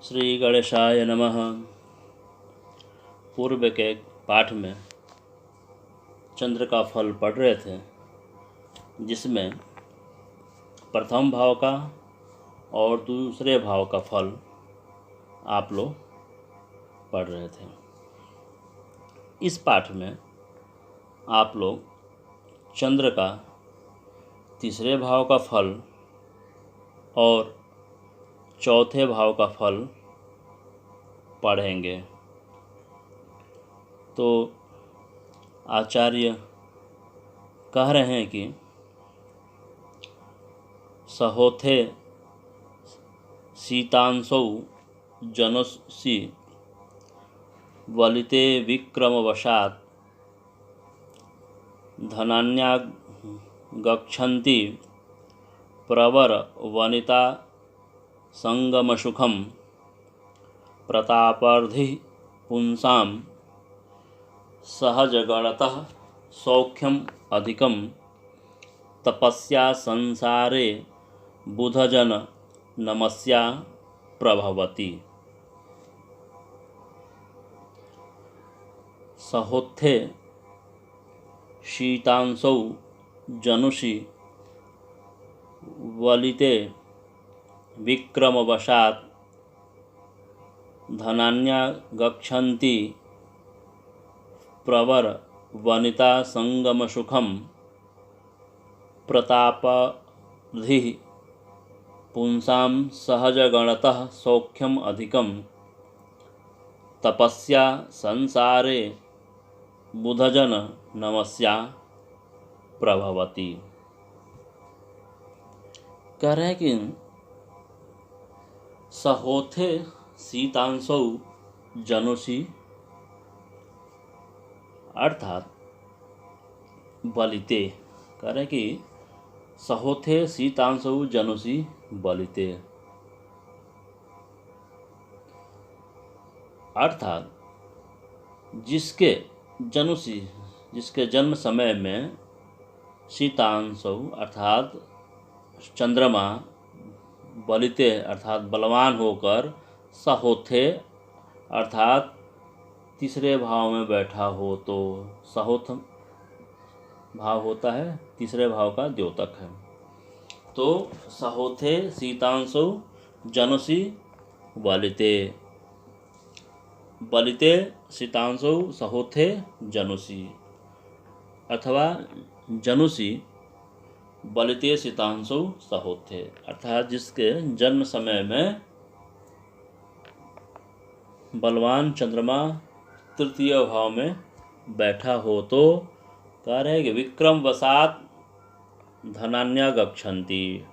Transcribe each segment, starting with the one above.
श्री गणेशाय नमः। पूर्व के पाठ में चंद्र का फल पढ़ रहे थे, जिसमें प्रथम भाव का और दूसरे भाव का फल आप लोग पढ़ रहे थे। इस पाठ में आप लोग चंद्र का तीसरे भाव का फल और चौथे भाव का फल पढ़ेंगे। तो आचार्य कह रहे हैं कि सहोथे शीतांशौ जनसि वलिते विक्रमवशात् धनान्या गच्छन्ति प्रवर वनिता संगमसुखं प्रतापार्धि पुंसां सहजगणतः सौख्यम अधिकम तपस्या संसारे बुधजन नमस्या प्रभवति। सहोत्थे शीतांशौ जनुषि वलिते विक्रमवशात् धनान्या गच्छन्ति प्रवर वनिता संगमसुखं प्रतापाधि पुंसां सहजगणतः सौख्यम अधिकम तपस्या संसारे बुधजन नमस्या प्रभवति। कह रहे हैं कि सहोथे शीतांशौ जनुषि अर्थात बलिते। कह रहे हैं कि सहोथे शीतांशौ जनुषि बलिते अर्थात जिसके जनुषि जिसके जन्म समय में शीतांशौ अर्थात चंद्रमा बलिते अर्थात बलवान होकर सहोथे अर्थात तीसरे भाव में बैठा हो, तो सहोथ भाव होता है तीसरे भाव का द्योतक है। तो सहोथे शीतांशौ जनुषि बलिते, बलिते शीतांशौ सहोथे जनुषि अथवा जनुषि बलिते शीतांशौ सहोथे अर्थात जिसके जन्म समय में बलवान चंद्रमा तृतीय भाव में बैठा हो, तो कह रहे हैं कि विक्रम वसात धनान्या गच्छन्ति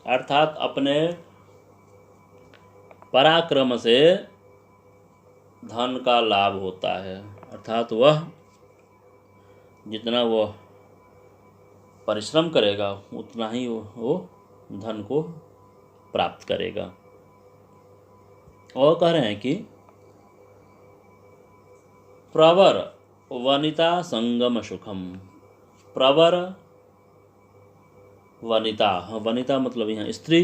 अर्थात अपने पराक्रम से धन का लाभ होता है। अर्थात वह जितना वह परिश्रम करेगा उतना ही वो धन को प्राप्त करेगा। और कह रहे हैं कि प्रवर वनिता संगम सुखम, प्रवर वनिता, वनिता मतलब यहाँ स्त्री,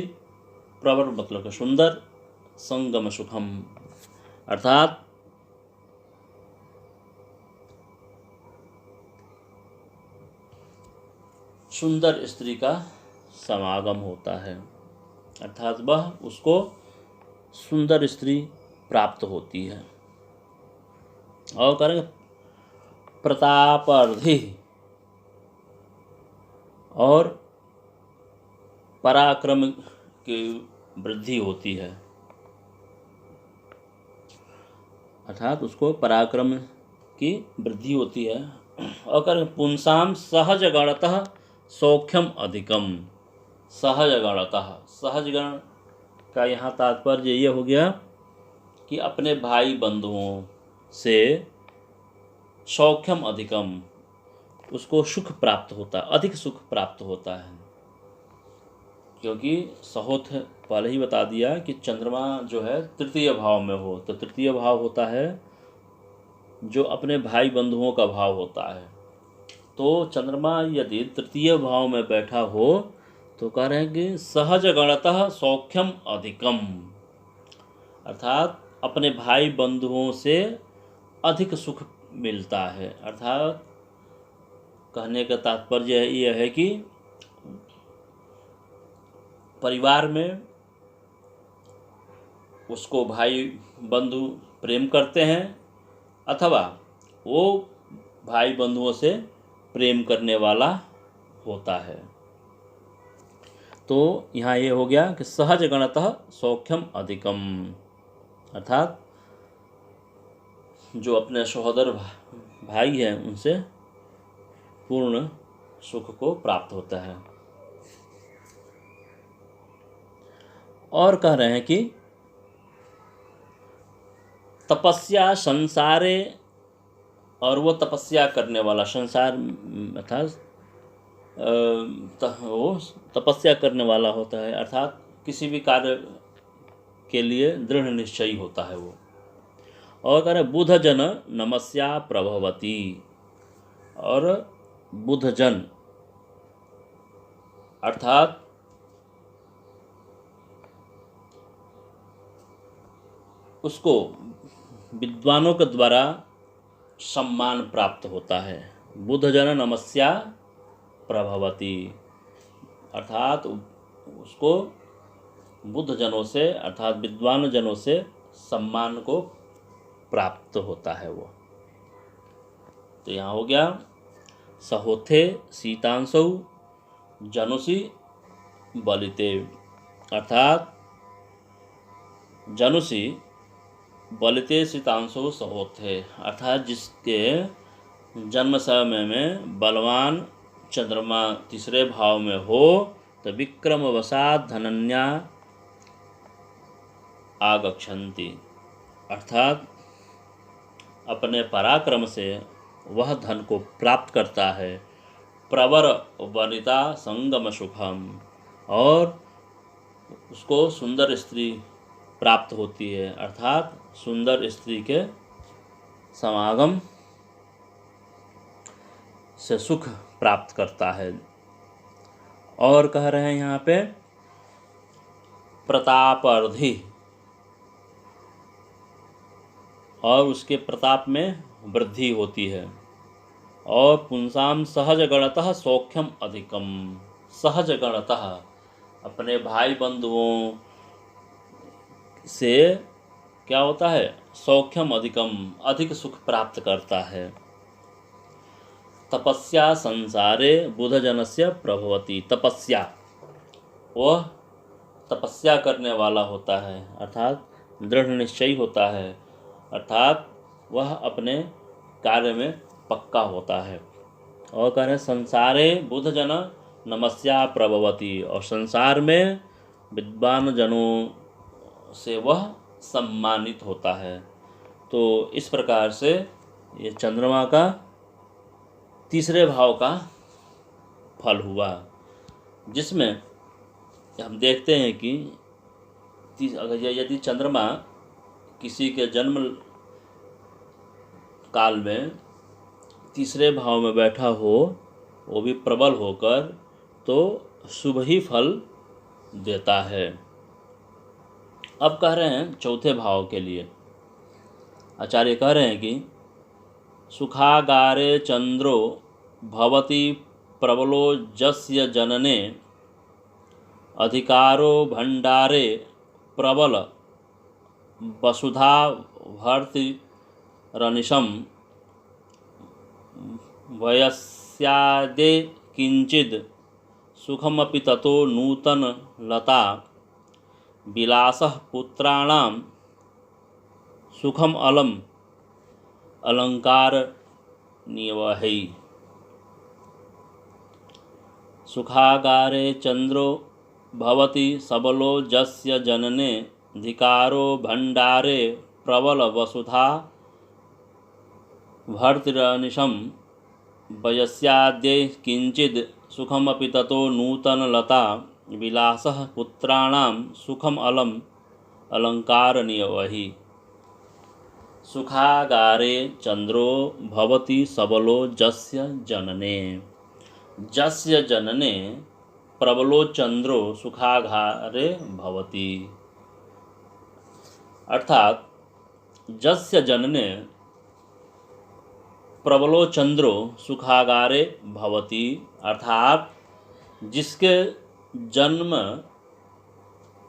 प्रवर मतलब सुंदर, संगम सुखम अर्थात सुंदर स्त्री का समागम होता है, अर्थात वह उसको सुंदर स्त्री प्राप्त होती है। और करेंगे प्रतापार्धि और पराक्रम की वृद्धि होती है, अर्थात उसको पराक्रम की वृद्धि होती है। और करेंगे पुंसाम सहजगणतः सौख्यम अधिकम, सहजगणतः, सहजगण का यहाँ तात्पर्य ये हो गया कि अपने भाई बंधुओं से सौख्यम अधिकम, उसको सुख प्राप्त होता है, अधिक सुख प्राप्त होता है। क्योंकि सहोथ पहले ही बता दिया कि चंद्रमा जो है तृतीय भाव में हो, तो तृतीय भाव होता है जो अपने भाई बंधुओं का भाव होता है। तो चंद्रमा यदि तृतीय भाव में बैठा हो तो कह रहे हैं कि सहज गणतः सौख्यम अधिकम, अर्थात अपने भाई बंधुओं से अधिक सुख मिलता है। अर्थात कहने का तात्पर्य यह है कि परिवार में उसको भाई बंधु प्रेम करते हैं अथवा वो भाई बंधुओं से प्रेम करने वाला होता है। तो यहाँ ये हो गया कि सहज गणतः सौख्यम अधिकम, अर्थात जो अपने सहोदर भाई हैं उनसे पूर्ण सुख को प्राप्त होता है। और कह रहे हैं कि तपस्या संसारे, और वो तपस्या करने वाला संसार अर्थात वो तपस्या करने वाला होता है, अर्थात किसी भी कार्य के लिए दृढ़ निश्चयी होता है वो। और कह रहे बुध जन नमस्या प्रभवती, और बुध जन अर्थात उसको विद्वानों के द्वारा सम्मान प्राप्त होता है। बुध जन नमस्या प्रभवती, अर्थात उसको बुद्ध जनों से अर्थात विद्वान जनों से सम्मान को प्राप्त होता है वो। तो यहाँ हो गया सहोथे शीतांशौ जनुषि बलिते, अर्थात जनुषि बलिते शीतांशो सहोथे, अर्थात जिसके जन्म समय में बलवान चंद्रमा तीसरे भाव में हो तो विक्रमवशात धनन्या आगच्छन्ति, अर्थात अपने पराक्रम से वह धन को प्राप्त करता है। प्रवर वनिता संगम सुखम, और उसको सुंदर स्त्री प्राप्त होती है, अर्थात सुंदर स्त्री के समागम से सुख प्राप्त करता है। और कह रहे हैं यहाँ पे प्रतापर्धि, और उसके प्रताप में वृद्धि होती है। और पुंसाम सहज गणतः सौख्यम अधिकम, सहज गणतः अपने भाई बंधुओं से क्या होता है, सौख्यम अधिकम अधिक सुख प्राप्त करता है। तपस्या संसारे बुधजनस्य प्रभवती, तपस्या वह तपस्या करने वाला होता है, अर्थात दृढ़ निश्चयी होता है, अर्थात वह अपने कार्य में पक्का होता है। और कह रहे हैं संसारे बुधजन नमस्या प्रभवती, और संसार में विद्वान जनों से वह सम्मानित होता है। तो इस प्रकार से ये चंद्रमा का तीसरे भाव का फल हुआ, जिसमें हम देखते हैं कि अगर यदि चंद्रमा किसी के जन्म काल में तीसरे भाव में बैठा हो, वो भी प्रबल होकर, तो शुभ ही फल देता है। अब कह रहे हैं चौथे भाव के लिए आचार्य कह रहे हैं कि सुखागारे चंद्रो भवति प्रबलो जस्य जनने अधिकारो भंडारे प्रबल वसुधा भर्तिरनिशम वयस्यादे किंचिद सुखमपि ततो नूतन लता विलासः पुत्राणां सुखम अलम अलंकार निवहै। सुखागारे चंद्रो भवति सबलो जस्य जनने धिकारो भंडारे प्रबल वसुधा भर्तिरनिशम वयस्याद्य किंचिद सुखमपि ततो नूतन लता विलासः पुत्राणां सुखम अलम अलंकार निवहै। सुखागारे चंद्रो भवति सबलो जस्य जनने, जस्य जनने प्रबलो चंद्रो सुखागारे भवति, अर्थात जस्य जनने प्रबलो चंद्रो सुखागारे भवति, अर्थात जिसके जन्म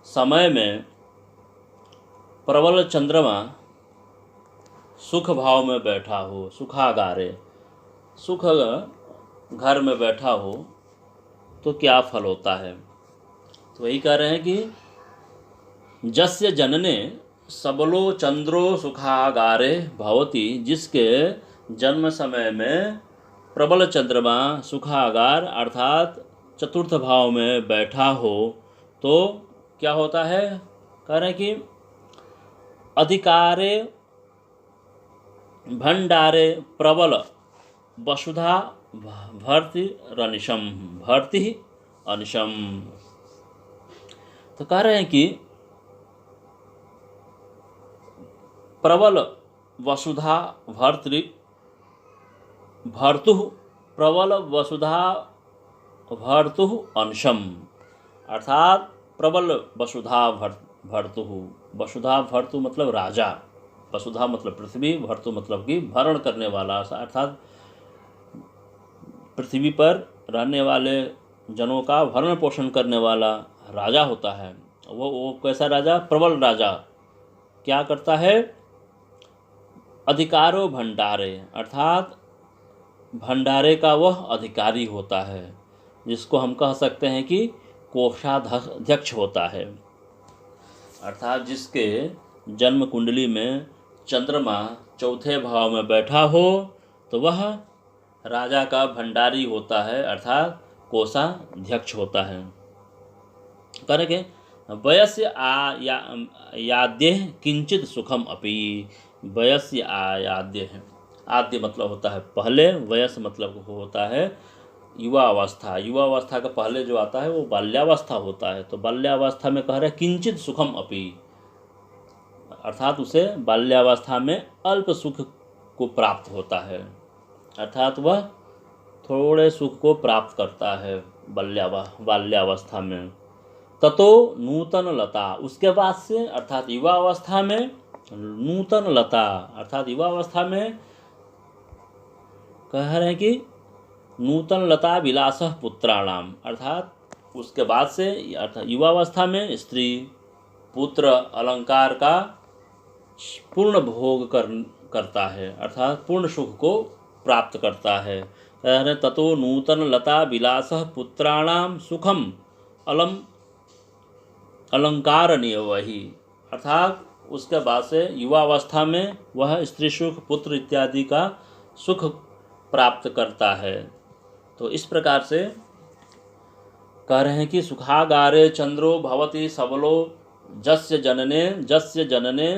समय में प्रबल चंद्रमा सुख भाव में बैठा हो, सुखागारे, सुख घर में बैठा हो, तो क्या फल होता है। तो वही कह रहे हैं कि जस्य जनने सबलो चंद्रो सुखागारे भवति, जिसके जन्म समय में प्रबल चंद्रमा सुखागार अर्थात चतुर्थ भाव में बैठा हो, तो क्या होता है। कह रहे हैं कि अधिकारे भंडारे प्रबल वसुधा भर्ति रनिशम, भर्ति अनिशम। तो कह रहे हैं कि प्रबल वसुधा भर्तु, प्रबल वसुधा भर्तु अंशम, अर्थात प्रबल वसुधा भर्तु, वसुधा भर्तु मतलब राजा, वसुधा मतलब पृथ्वी, भर्तु मतलब कि भरण करने वाला, अर्थात पृथ्वी पर रहने वाले जनों का भरण पोषण करने वाला राजा होता है। वो कैसा राजा, प्रबल राजा। क्या करता है, अधिकारो भंडारे, अर्थात भंडारे का वह अधिकारी होता है, जिसको हम कह सकते हैं कि कोषाध्यक्ष होता है। अर्थात जिसके जन्म कुंडली में चंद्रमा चौथे भाव में बैठा हो, तो वह राजा का भंडारी होता है, अर्थात कोषाध्यक्ष होता है। करेंगे वयस्य आयाद्य किंचित सुखम अपि, वयस्य आयाद्य है, आद्य मतलब होता है पहले, वयस मतलब होता है युवा अवस्था। युवा अवस्था का पहले जो आता है वो बाल्यावस्था होता है। तो बाल्यावस्था में कह रहे हैं किंचित सुखम अपि, अर्थात उसे बाल्यावस्था में अल्प सुख को प्राप्त होता है, अर्थात वह थोड़े सुख को प्राप्त करता है बाल्यावस्था में। ततो नूतन लता, उसके बाद से अर्थात युवा अवस्था में नूतन लता, अर्थात युवा अवस्था में कह रहे हैं कि नूतन लता विलास पुत्राणाम, अर्थात उसके बाद से अर्थात युवावस्था में स्त्री पुत्र अलंकार का पूर्ण भोग करता है, अर्थात पूर्ण सुख को प्राप्त करता है। कह रहे ततो नूतन लता विलास पुत्राणाम सुखम अलंकारनीय वही, अर्थात उसके बाद से युवावस्था में वह स्त्री सुख पुत्र इत्यादि का सुख प्राप्त करता है। तो इस प्रकार से कह रहे हैं कि सुखागारे चंद्रो भवति सबलो जस्य जनने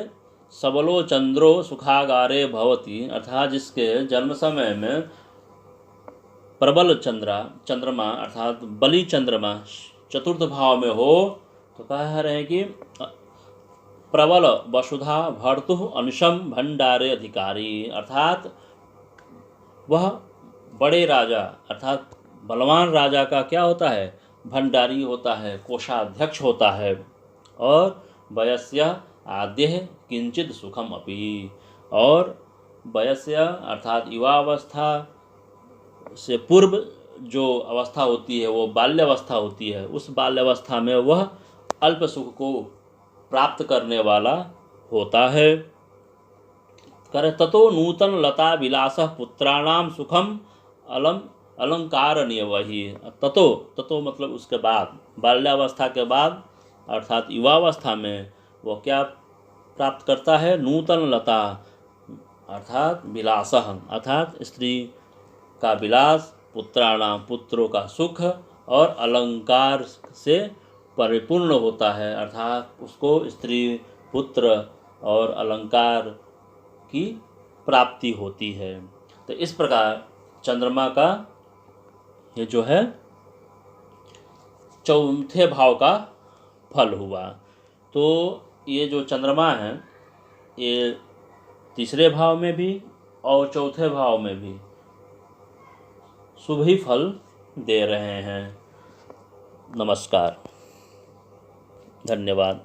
सबलो चंद्रो सुखागारे भवति, अर्थात जिसके जन्म समय में प्रबल चंद्रमा अर्थात बलि चंद्रमा चतुर्थ भाव में हो, तो कह रहे हैं कि प्रबल वसुधा भर्तु अनुशम भंडारे अधिकारी, अर्थात वह बड़े राजा अर्थात बलवान राजा का क्या होता है, भंडारी होता है, कोषाध्यक्ष होता है। और वयस्य आद्य किंचित सुखम अपि, और वयस्य अर्थात युवावस्था से पूर्व जो अवस्था होती है वो बाल्यावस्था होती है, उस बाल्यावस्था में वह अल्प सुख को प्राप्त करने वाला होता है। करे ततो नूतन लता विलास पुत्राणाम सुखम अलंकारनीय वही, ततो मतलब उसके बाद, बाल्यावस्था के बाद अर्थात युवावस्था में वो क्या प्राप्त करता है, नूतन लता अर्थात विलास, अर्थात स्त्री का विलास, पुत्राणाम पुत्रों का सुख, और अलंकार से परिपूर्ण होता है, अर्थात उसको स्त्री पुत्र और अलंकार की प्राप्ति होती है। तो इस प्रकार चंद्रमा का ये जो है चौथे भाव का फल हुआ। तो ये जो चंद्रमा है ये तीसरे भाव में भी और चौथे भाव में भी शुभ ही फल दे रहे हैं। नमस्कार, धन्यवाद।